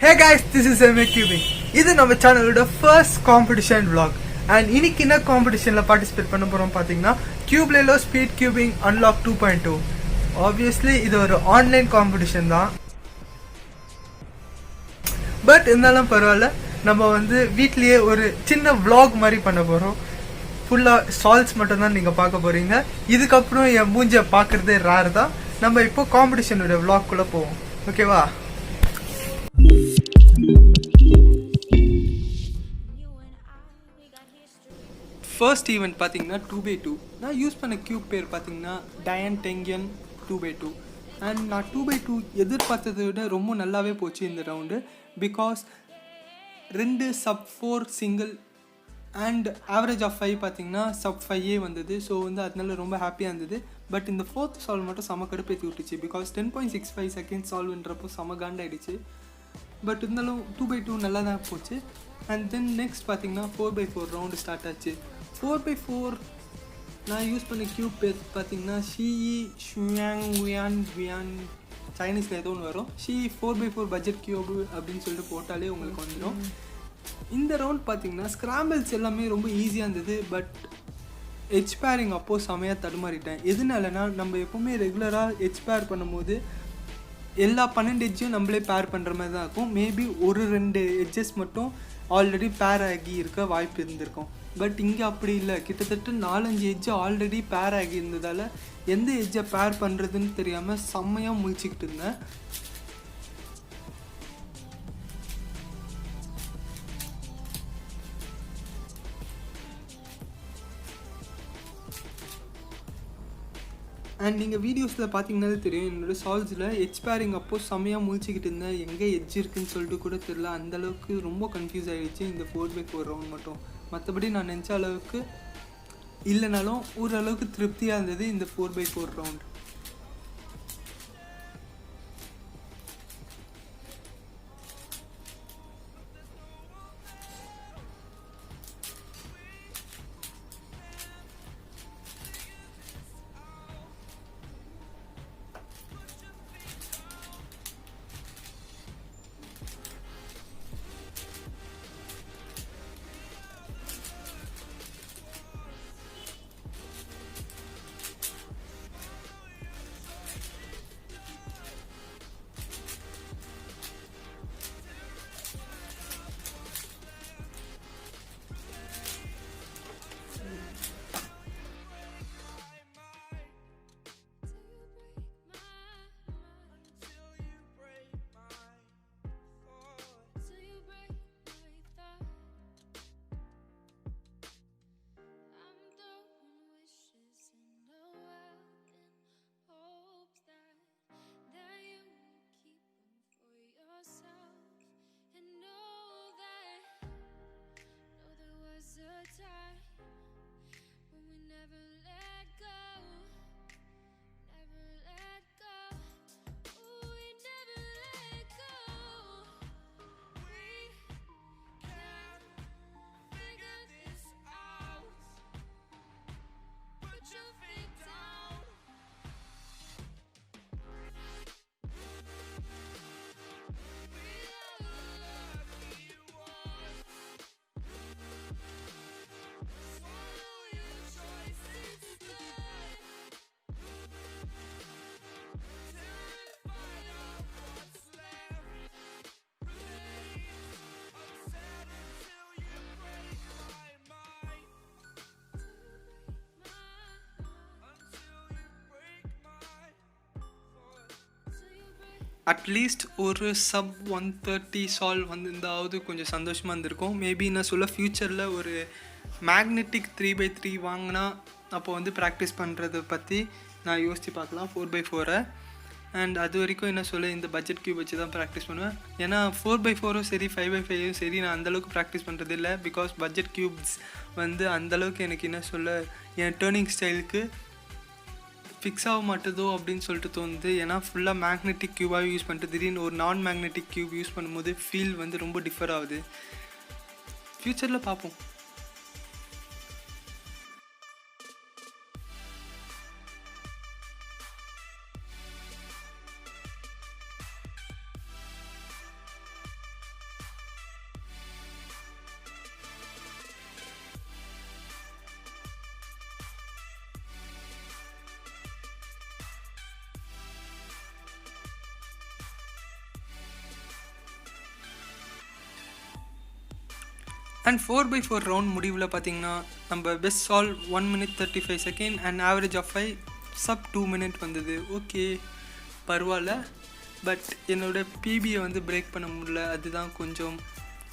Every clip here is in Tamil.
Hey guys, this is MA Cubing. This is our channel first competition vlog. And இன்னைக்கு என்ன காம்படிஷன்ல பார்ட்டிசிபேட் பண்ண போறோம் பாத்தீங்கன்னா கியூப்லேலோ ஸ்பீட் கியூபிங் அன்லாக் 2.2. ஆப்வியஸ்லி இது ஒரு ஆன்லைன் காம்படிஷன் தான். பட் இருந்தாலும் பரவாயில்ல, நம்ம வந்து வீட்லயே ஒரு சின்ன vlog மாதிரி பண்ண போறோம். ஃபுல்லா சால்வ்ஸ் மட்டும் தான் நீங்க பார்க்க போறீங்க. இதுக்கப்புறம் என் மூஞ்ச பார்க்கறதே ரேர் தான். நம்ம இப்போ காம்படிஷனோட vlog குள்ள போவோம். ஓகேவா? ஃபர்ஸ்ட் ஈவெண்ட் பார்த்தீங்கன்னா 2x2. நான் யூஸ் பண்ண கியூப் பேர் பார்த்தீங்கன்னா டயன் டெங்கியன் 2x2. அண்ட் நான் 2x2 எதிர்பார்த்ததை விட ரொம்ப நல்லாவே போச்சு இந்த round. Because 2 sub-4 single and average of 5 பார்த்தீங்கன்னா sub-5 வந்தது. ஸோ வந்து அதனால ரொம்ப ஹாப்பியாக இருந்தது. பட் இந்த ஃபோர்த் சால்வ் மட்டும் செம கடுப்பேற்றி விட்டுச்சு. பிகாஸ் 10.65 செகண்ட் சால்வ்ன்றப்போ செம காண்டாயிடுச்சு. பட் இருந்தாலும் 2x2 நல்லா தான் போச்சு. அண்ட் தென் நெக்ஸ்ட் பார்த்தீங்கன்னா 4x4 ரவுண்டு ஸ்டார்ட் ஆச்சு. 4x4 நான் யூஸ் பண்ண கியூப் பேர் பார்த்தீங்கன்னா ஷியி ஷுயாங் வியான் சைனீஸில் ஏதோ ஒன்று வரும். ஷியி 4x4 பட்ஜெட் கியூப் அப்படின்னு சொல்லிட்டு போட்டாலே உங்களுக்கு வந்துடும். இந்த ரவுண்ட் பார்த்தீங்கன்னா ஸ்க்ராம்பிள்ஸ் எல்லாமே ரொம்ப ஈஸியாக இருந்தது. பட் எட்ஜ் பேரிங் அப்போது செமையாக தடுமாறிட்டேன். எதுனாலனா நம்ம எப்போவுமே ரெகுலராக எட்ஜ் பேர் பண்ணும்போது எல்லா 12 எட்ஜும் நம்மளே பேர் பண்ணுற மாதிரி தான் இருக்கும். மேபி ஒரு 2 எட்ஜஸ் மட்டும் ஆல்ரெடி பேர் ஆகி இருக்க வாய்ப்பு இருந்திருக்கும். பட் இங்கே அப்படி இல்லை. கிட்டத்தட்ட 4-5 எட்ஜு ஆல்ரெடி பேர் ஆகி இருந்ததால் எந்த எட்ஜை பேர் பண்ணுறதுன்னு தெரியாமல் செம்மையாக முழிச்சிக்கிட்டு இருந்தேன். அண்ட் நீங்கள் வீடியோஸில் பார்த்தீங்கன்னாலே தெரியும், என்னோடய சால்வ்ஸில் எட்ஜ் பேரிங் அப்போது செம்மையாக முழிச்சிக்கிட்டு இருந்தேன். எங்கே எட்ஜ் இருக்குன்னு சொல்லிட்டு கூட தெரில. அந்தளவுக்கு ரொம்ப கன்ஃபியூஸ் ஆகிடுச்சு இந்த 4x4 ரவுண்ட் மட்டும். மற்றபடி நான் நினச்ச அளவுக்கு இல்லைனாலும் ஓரளவுக்கு திருப்தியாக இருந்தது இந்த 4x4 ரவுண்ட். அட்லீஸ்ட் ஒரு sub 130 சால்வ் வந்திருந்தாவது கொஞ்சம் சந்தோஷமாக இருந்திருக்கும். மேபி நான் சொல்ல ஃப்யூச்சரில் ஒரு மேக்னெட்டிக் 3x3 வாங்கினா அப்போ வந்து ப்ராக்டிஸ் பண்ணுறதை பற்றி நான் யோசித்து பார்க்கலாம் 4x4. அண்ட் அது வரைக்கும் என்ன சொல்ல இந்த பட்ஜெட் கியூப் வச்சு தான் ப்ராக்டிஸ் பண்ணுவேன். ஏன்னா 4x4ம் சரி 5x5ம் சரி நான் அந்தளவுக்கு ப்ராக்டிஸ் பண்ணுறது இல்லை. பிகாஸ் பட்ஜெட் கியூப்ஸ் வந்து அந்தளவுக்கு எனக்கு என்ன சொல்ல என் டேர்னிங் ஸ்டைலுக்கு ஃபிக்ஸ் ஆக மாட்டேதோ அப்படின்னு சொல்லிட்டு தோணுது. ஏன்னா ஃபுல்லாக மேக்னெட்டிக் க்யூபாக யூஸ் பண்ணிட்டு திடீர்னு ஒரு நான் மேக்னெட்டிக் க்யூப் யூஸ் பண்ணும்போது ஃபீல் வந்து ரொம்ப டிஃபர் ஆகுது. ஃப்யூச்சரில் பார்ப்போம். அண்ட் 4x4 ரவுண்ட் முடிவில் பார்த்தீங்கன்னா நம்ம best solve 1 minute 35 seconds and average of 5 sub 2 minutes வந்தது. ஓகே, பரவாயில்ல. பட் என்னோடய பிபியை வந்து பிரேக் பண்ண முடியல, அதுதான் கொஞ்சம்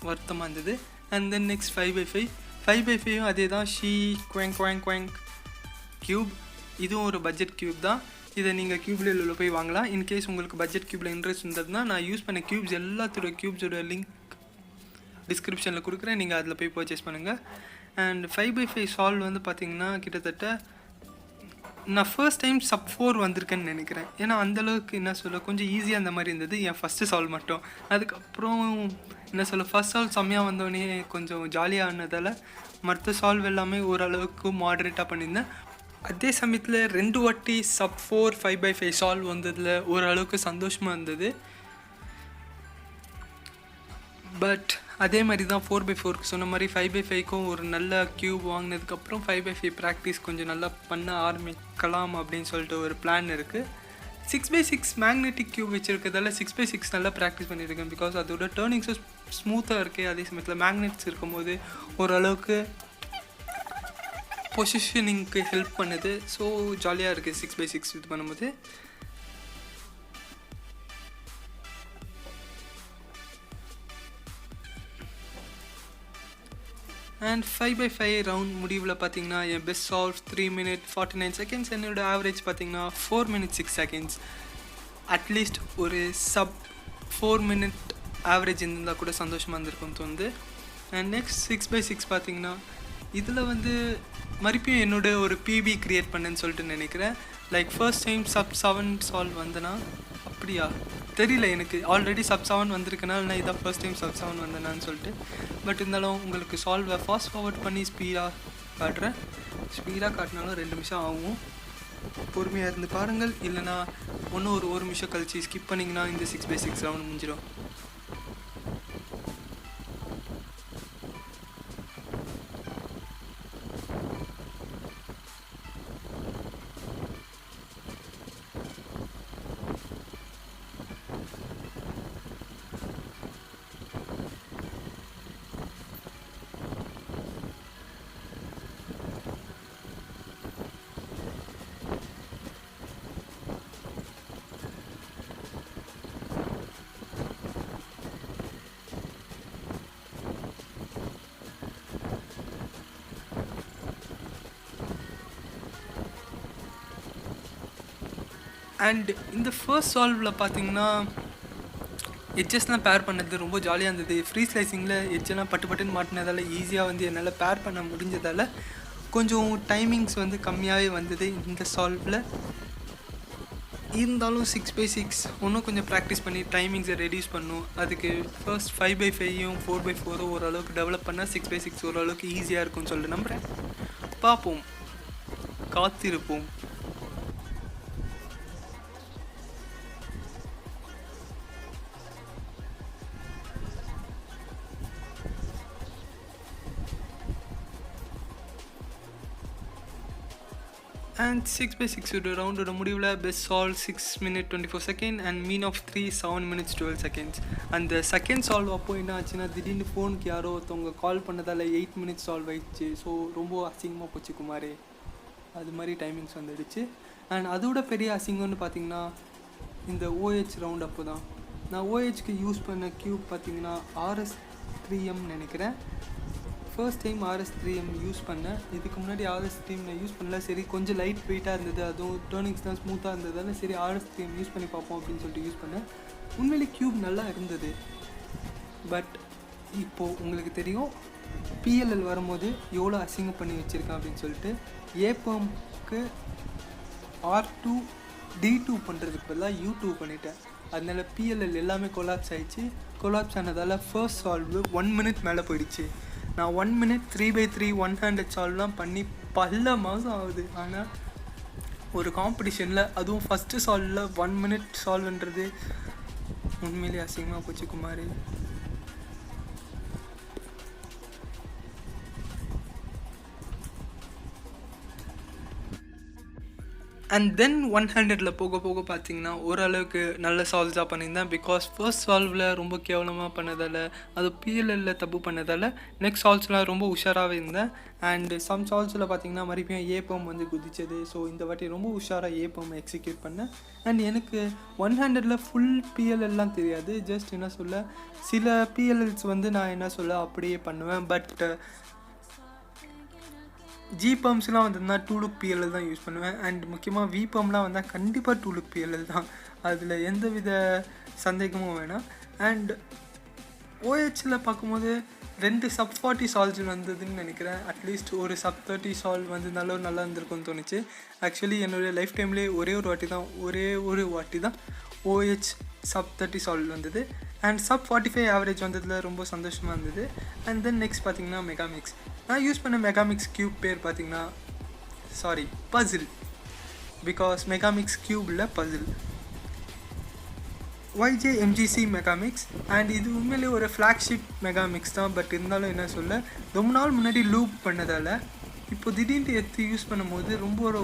வருத்தமாக இருந்தது. அண்ட் தென் நெக்ஸ்ட் 5x5 அதே தான். Quang cube. இதுவும் ஒரு பட்ஜெட் க்யூப் தான். இதை நீங்கள் க்யூப்ல உள்ள போய் வாங்கலாம். இன்கேஸ் உங்களுக்கு பட்ஜெட் க்யூப்பில் இன்ட்ரெஸ்ட் இருந்ததுன்னா நான் யூஸ் பண்ண க்யூப்ஸ் எல்லாத்தோட க்யூப்ஸோட லிங்க் டிஸ்கிரிப்ஷனில் கொடுக்குறேன், நீங்கள் அதில் போய் பர்ச்சேஸ் பண்ணுங்கள். அண்ட் 5x5 சால்வ் வந்து பார்த்திங்கன்னா கிட்டத்தட்ட நான் ஃபர்ஸ்ட் டைம் சப் 4 வந்திருக்கேன்னு நினைக்கிறேன். ஏன்னா அந்தளவுக்கு என்ன சொல்ல கொஞ்சம் ஈஸியாக அந்த மாதிரி இருந்தது என் ஃபஸ்ட்டு சால்வ் மட்டும். அதுக்கப்புறம் என்ன சொல்ல ஃபஸ்ட் சால்வ் செம்மையாக வந்தோடனே கொஞ்சம் ஜாலியாக ஆனதால் மற்ற சால்வ் எல்லாமே ஓரளவுக்கு மாடரேட்டாக பண்ணியிருந்தேன். அதே சமயத்தில் 2 வாட்டி சப் 4 5x5 சால்வ் வந்ததில் ஓரளவுக்கு சந்தோஷமாக இருந்தது. பட் அதே மாதிரி தான் 4x4க்கு சொன்ன மாதிரி 5x5க்கும் ஒரு நல்ல க்யூப் வாங்கினதுக்கப்புறம் 5x5 ப்ராக்டிஸ் கொஞ்சம் நல்லா பண்ண ஆரம்பிக்கலாம் அப்படின்னு சொல்லிட்டு ஒரு பிளான் இருக்குது. 6x6 மேக்னெட்டிக் க்யூப் வச்சுருக்கிறதால 6x6 நல்லா ப்ராக்டிஸ் பண்ணியிருக்கேன். பிகாஸ் அதோட டேர்னிங்ஸும் ஸ்மூத்தாக இருக்குது. அதே சமயத்தில் மேக்னெட்ஸ் இருக்கும்போது ஓரளவுக்கு பொசிஷனிங்க்கு ஹெல்ப் பண்ணுது. ஸோ ஜாலியாக இருக்குது 6x6 இது பண்ணும்போது. அண்ட் 5x5 ரவுண்ட் முடிவில் பார்த்தீங்கன்னா என் பெஸ்ட் சால்வ் 3 minutes 49 seconds. என்னோடய ஆவரேஜ் பார்த்தீங்கன்னா 4 minutes 6 seconds. அட்லீஸ்ட் ஒரு சப் 4 minute ஆவரேஜ் இருந்தால் கூட சந்தோஷமாக இருந்திருக்கும்னு தோணுது. அண்ட் நெக்ஸ்ட் 6x6 பார்த்தீங்கன்னா இதில் வந்து மறுபடியும் என்னோட ஒரு பிபி க்ரியேட் பண்ணேன்னு சொல்லிட்டு நினைக்கிறேன். Like first time sub 7 solve வந்தேன்னா, அப்படியா தெரியல எனக்கு. ஆல்ரெடி சப் 7 வந்திருக்கனால நான் இதான் ஃபர்ஸ்ட் டைம் சப் 7 வந்தேனான்னு சொல்லிட்டு. பட் இருந்தாலும் உங்களுக்கு சால்வை ஃபாஸ்ட் ஃபார்வர்ட் பண்ணி ஸ்பீடாக காட்டுறேன். ஸ்பீடாக காட்டினாலும் 2 நிமிஷம் ஆகும். பொறுமையாக இருந்து பாருங்கள். இல்லைனா ஒன்று ஒரு நிமிஷம் கழிச்சு ஸ்கிப் பண்ணிங்கன்னா இந்த 6x6 ரவுண்ட் முடிஞ்சிடும். அண்ட் இந்த ஃபர்ஸ்ட் சால்வில் பார்த்தீங்கன்னா எட்ஜஸ்லாம் பேர் பண்ணது ரொம்ப ஜாலியாக இருந்தது. ஃப்ரீ ஸ்லைசிங்கில் எட்ஜெல்லாம் பட்டுன்னு மாட்டினதால் ஈஸியாக வந்து என்னால் பேர் பண்ண முடிஞ்சதால் கொஞ்சம் டைமிங்ஸ் வந்து கம்மியாகவே வந்தது இந்த சால்வில். இருந்தாலும் 6x6 இன்னும் கொஞ்சம் ப்ராக்டிஸ் பண்ணி டைமிங்ஸை ரெடியூஸ் பண்ணும். அதுக்கு ஃபர்ஸ்ட் 5x5யும் 4x4 ஓரளவுக்கு டெவலப் பண்ணால் 6x6 ஓரளவுக்கு ஈஸியாக இருக்கும்னு சொல்லிட்டு நம்புகிறேன். பார்ப்போம், காத்திருப்போம். அண்ட் 6x6 ரவுண்டோட முடிவில் best solve 6 minutes 24 seconds and mean of 3 7 minutes 12 seconds. அந்த செகண்ட் சால்வ் அப்போ என்ன ஆச்சுன்னா திடீர்னு ஃபோனுக்கு யாரோ ஒருத்தவங்க கால் பண்ணதால் 8 minutes சால்வ் ஆயிடுச்சு. ஸோ ரொம்ப அசிங்கமாக போச்சு குமாரே, அது மாதிரி டைமிங்ஸ் வந்துடுச்சு. அண்ட் அதோட பெரிய அசிங்கம்னு பார்த்தீங்கன்னா இந்த OH ரவுண்ட் அப்போ தான். நான் OHக்கு யூஸ் பண்ண க்யூப் பார்த்தீங்கன்னா RS3M நினைக்கிறேன். ஃபர்ஸ்ட் டைம் RS3M யூஸ் பண்ணேன். இதுக்கு முன்னாடி RS3M நான் யூஸ் பண்ணல. சரி கொஞ்சம் லைட் வெயிட்டாக இருந்தது, அதுவும் டேர்னிங்ஸ் தான் ஸ்மூத்தாக இருந்ததால் சரி RS3M யூஸ் பண்ணி பார்ப்போம் அப்படின்னு சொல்லிட்டு யூஸ் பண்ணேன். உண்மையிலே க்யூப் நல்லா இருந்தது. பட் இப்போது உங்களுக்கு தெரியும் PLL வரும்போது எவ்வளோ அசிங்கம் பண்ணி வச்சுருக்கேன் அப்படின்னு சொல்லிட்டு. ஏபம்க்கு R2 D2 பண்ணுறதுக்கு பதிலாக U2 பண்ணிட்டேன். அதனால PLL எல்லாமே கொலாப்ஸ் ஆகிடுச்சு. கொலாப்ஸ் ஆனதால் ஃபர்ஸ்ட் சால்வு 1 minute மேலே போயிடுச்சு. நான் 1 minute 3x3 1-handed சால்வ்லாம் பண்ணி பல மாதம் ஆகுது. ஆனால் ஒரு காம்படிஷனில் அதுவும் ஃபஸ்ட்டு சால்வில் 1 minute சால்வ்ன்றது உண்மையிலே அசிங்கமாக போச்சு குமார். அண்ட் தென் 100ல் போக போக பார்த்தீங்கன்னா ஓரளவுக்கு நல்ல சால்வ்ஸாக பண்ணியிருந்தேன். பிகாஸ் ஃபர்ஸ்ட் சால்வில் ரொம்ப கேவலமாக பண்ணதால், அது பிஎல்எல்ல தப்பு பண்ணதால் நெக்ஸ்ட் சால்வ்ஸ்லாம் ரொம்ப உஷாராகவே இருந்தேன். அண்ட் சம் சால்வ்ஸில் பார்த்தீங்கன்னா மறுபடியும் ஏப்பம் வந்து குதிச்சது. ஸோ இந்த வாட்டி ரொம்ப உஷாராக ஏப்பம் எக்ஸிக்யூட் பண்ணேன். அண்ட் எனக்கு 100ல் ஃபுல் பிஎல்எல்லாம் தெரியாது. ஜஸ்ட் என்ன சொல்ல, சில பிஎல்எல்ஸ் வந்து நான் என்ன சொல்ல அப்படியே பண்ணுவேன். பட் ஜிபம்ஸ்லாம் வந்ததுன்னா 2 லுக் பிஎல்எல் தான் யூஸ் பண்ணுவேன். அண்ட் முக்கியமாக விபம்லாம் வந்தால் கண்டிப்பாக 2 லுக் பிஎல்எல் தான், அதில் எந்த வித சந்தேகமும் வேணாம். அண்ட் ஓஹெச்சில் பார்க்கும்போது 2 சப் 40 சால்வ்ஸ் வந்ததுன்னு நினைக்கிறேன். அட்லீஸ்ட் ஒரு சப் 30 சால்வ் வந்து நல்லா இருந்திருக்கும்னு தோணுச்சு. ஆக்சுவலி என்னுடைய லைஃப் டைம்லேயே ஒரே ஒரு வாட்டி தான் ஓஹெச் சப் 30 சால்வ் வந்தது. அண்ட் சப் 45 ஆவரேஜ் வந்ததில் ரொம்ப சந்தோஷமாக இருந்தது. அண்ட் தென் நெக்ஸ்ட் பார்த்திங்கன்னா மெகாமிக்ஸ். நான் யூஸ் பண்ண மெகாமிக்ஸ் க்யூப் பேர் பார்த்திங்கன்னா பசில். பிகாஸ் மெகாமிக்ஸ் க்யூபில் பசில் YJMGC மெகாமிக்ஸ். அண்ட் இது உண்மையிலே ஒரு ஃப்ளாக்ஷிப் மெகாமிக்ஸ் தான். பட் இருந்தாலும் என்ன சொல்ல, ரொம்ப நாள் முன்னாடி லூப் பண்ணதால் இப்போ திடீர்னு எடுத்து யூஸ் பண்ணும்போது ரொம்ப ஒரு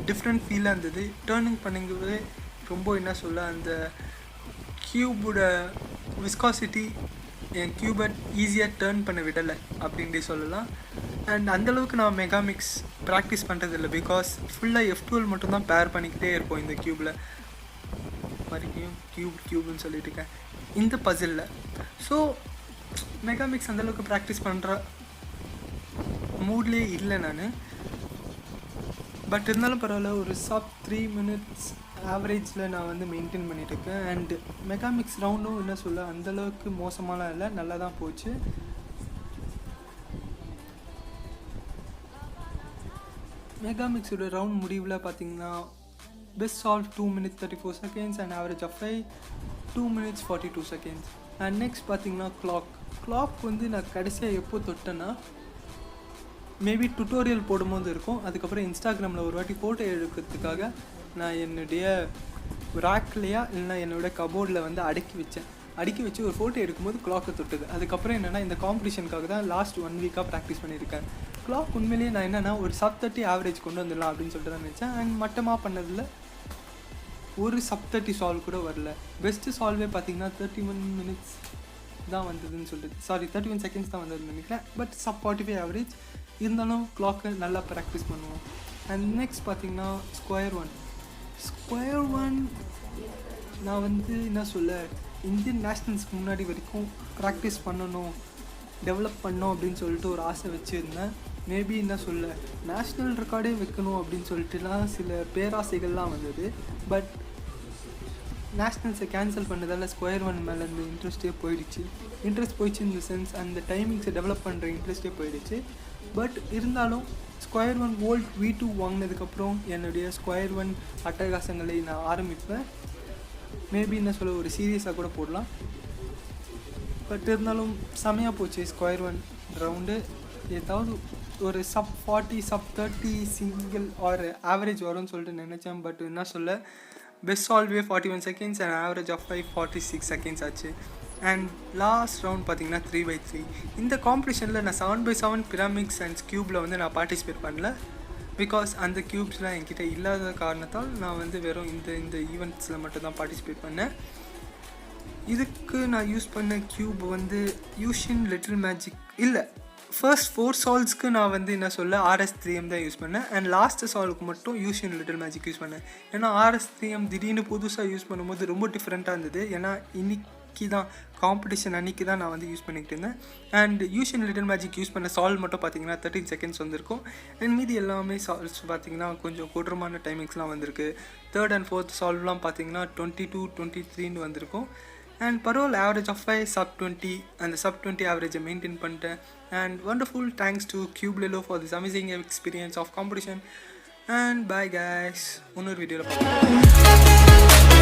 டிஃப்ரெண்ட் ஃபீலாக இருந்தது. டேர்னிங் பண்ணும்போது ரொம்ப என்ன சொல்ல, அந்த க்யூபோட விஸ்காசிட்டி என் க்யூபை ஈஸியாக டேர்ன் பண்ண விடலை அப்படின்ட்டு சொல்லலாம். அண்ட் அந்தளவுக்கு நான் மெகாமிக்ஸ் ப்ராக்டிஸ் பண்ணுறதில்லை. பிகாஸ் ஃபுல்லாக F12 மட்டும்தான் பேர் பண்ணிக்கிட்டே இருப்போம் இந்த க்யூபில். மறுபடியும் க்யூப்னு சொல்லிட்டு இருக்கேன் இந்த பசிலில். ஸோ மெகாமிக்ஸ் அந்தளவுக்கு ப்ராக்டிஸ் பண்ணுற மூட்லேயே இல்லை நான். பட் இருந்தாலும் பரவாயில்ல, ஒரு சப் 3 மினிட்ஸ் ஆவரேஜில் நான் வந்து மெயின்டைன் பண்ணிகிட்ருக்கேன். அண்டு மெகாமிக்ஸ் ரவுண்டும் என்ன சொல்ல அந்தளவுக்கு மோசமாலாம் இல்லை, நல்லா தான் போச்சு. மெகாமிக்ஸோட ரவுண்ட் முடிவில் பார்த்திங்கன்னா best solve 2 minutes 34 seconds and average of 2 minutes 42 seconds. And next பார்த்திங்கன்னா கிளாக் வந்து நான் கடைசியாக எப்போ தொட்டேன்னா மேபி டுட்டோரியல் போடும்போது இருக்கும். அதுக்கப்புறம் இன்ஸ்டாகிராமில் ஒரு வாட்டி ஃபோட்டோ எடுக்கிறதுக்காக நான் என்னுடைய ராக்லையா இல்லைனா என்னோடய கபோர்டில் வந்து அடுக்கி வச்சு ஒரு ஃபோட்டோ எடுக்கும்போது கிளாக்கை தொட்டுது. அதுக்கப்புறம் என்னென்னா இந்த காம்படிஷனுக்காக தான் லாஸ்ட் 1 வீக்காக ப்ராக்டிஸ் பண்ணியிருக்கேன். கிளாக் உண்மையிலேயே நான் என்னென்னா ஒரு சப் 30 ஆவரேஜ் கொண்டு வந்துடலாம் அப்படின்னு சொல்லிட்டு தான் நினச்சேன். அண்ட் மட்டமாக பண்ணதில் ஒரு சப் 30 சால்வ் கூட வரல. பெஸ்ட்டு சால்வே பார்த்திங்கன்னா 31 minutes தான் வந்ததுன்னு சொல்லிட்டு 31 seconds தான் வந்ததுன்னு நினைக்கிறேன். பட் சப் 45 ஆவரேஜ் இருந்தாலும் கிளாக்கை நல்லா ப்ராக்டிஸ் பண்ணுவோம். அண்ட் நெக்ஸ்ட் பார்த்திங்கன்னா ஸ்கொயர் ஒன் நான் வந்து என்ன சொல்ல, இந்தியன் நேஷ்னல்ஸ்க்கு முன்னாடி வரைக்கும் ப்ராக்டிஸ் பண்ணணும், டெவலப் பண்ணோம் அப்படின்னு சொல்லிட்டு ஒரு ஆசை வச்சுருந்தேன். மேபி என்ன சொல்ல, நேஷ்னல் ரெக்கார்டே வைக்கணும் அப்படின்னு சொல்லிட்டுலாம் சில பேராசைகள்லாம் வந்தது. பட் நேஷ்னல்ஸை கேன்சல் பண்ணதால் ஸ்கொயர் ஒன் மேலே இந்த இன்ட்ரெஸ்ட் போயிடுச்சு இந்த சென்ஸ் அந்த டைமிங்ஸை டெவலப் பண்ணுற இன்ட்ரெஸ்ட்டே போயிடுச்சு. பட் இருந்தாலும் ஸ்கொயர் ஒன் வோல்ட் V2 வாங்கினதுக்கப்புறம் என்னுடைய ஸ்கொயர் ஒன் அட்டகாசங்களை நான் ஆரம்பிப்பேன். மேபி என்ன சொல்ல ஒரு சீரியஸாக கூட போடலாம். பட் இருந்தாலும் செமையாக போச்சு ஸ்கொயர் ஒன் ரவுண்டு. ஏதாவது ஒரு sub 40 sub 30 single or average வரும்னு சொல்லிட்டு நினச்சேன். பட் என்ன சொல்ல, பெஸ்ட் சால்வே 41 seconds and average of 46 seconds ஆச்சு. அண்ட் லாஸ்ட் ரவுண்ட் பார்த்திங்கன்னா 3x3. இந்த காம்படிஷனில் நான் 7x7 பிரமிக்ஸ் அண்ட் க்யூப்பில் வந்து நான் பார்ட்டிசிபேட் பண்ணல. பிகாஸ் அந்த க்யூப்ஸ்லாம் என்கிட்ட இல்லாத காரணத்தால் நான் வந்து வெறும் இந்த ஈவெண்ட்ஸில் மட்டும்தான் பார்ட்டிசிபேட் பண்ணேன். இதுக்கு நான் யூஸ் பண்ண க்யூப் வந்து யூஷின் லிட்டில் மேஜிக் இல்லை. ஃபர்ஸ்ட் 4 சால்வ்ஸ்க்கு நான் வந்து என்ன சொல்ல RS3M தான் யூஸ் பண்ணேன். அண்ட் லாஸ்ட் சால்வுக்கு மட்டும் யூஷின் லிட்டில் மேஜிக் யூஸ் பண்ணேன். ஏன்னா RS3M திடீர்னு புதுசாக யூஸ் பண்ணும்போது ரொம்ப டிஃப்ரெண்ட்டாக இருந்தது. ஏன்னா இன்றைக்கி தான் காம்படிஷன் அன்றைக்கி தான் நான் வந்து யூஸ் பண்ணிக்கிட்டு இருந்தேன். அண்ட் யூஷின் லிட்டில் மேஜிக் யூஸ் பண்ண சால்வ் மட்டும் பார்த்திங்கன்னா 13 seconds வந்திருக்கும். அண்ட் மீதி எல்லாமே சால்வ்ஸ் பார்த்திங்கன்னா கொஞ்சம் கொடூரமான டைமிங்ஸ்லாம் வந்திருக்கு. 3rd and 4th சால்வ்லாம் பார்த்திங்கன்னா 22, 23 வந்திருக்கும். அண்ட் பரவாயில்ல, ஆவரேஜ் ஆஃப் sub 20 அந்த sub 20 ஆவரேஜை மெயின்டைன் பண்ணிட்டேன். And wonderful thanks to CubeLelo for this amazing experience of competition. And bye guys, இன்னொரு வீடியோவில் பார்க்கலாம்.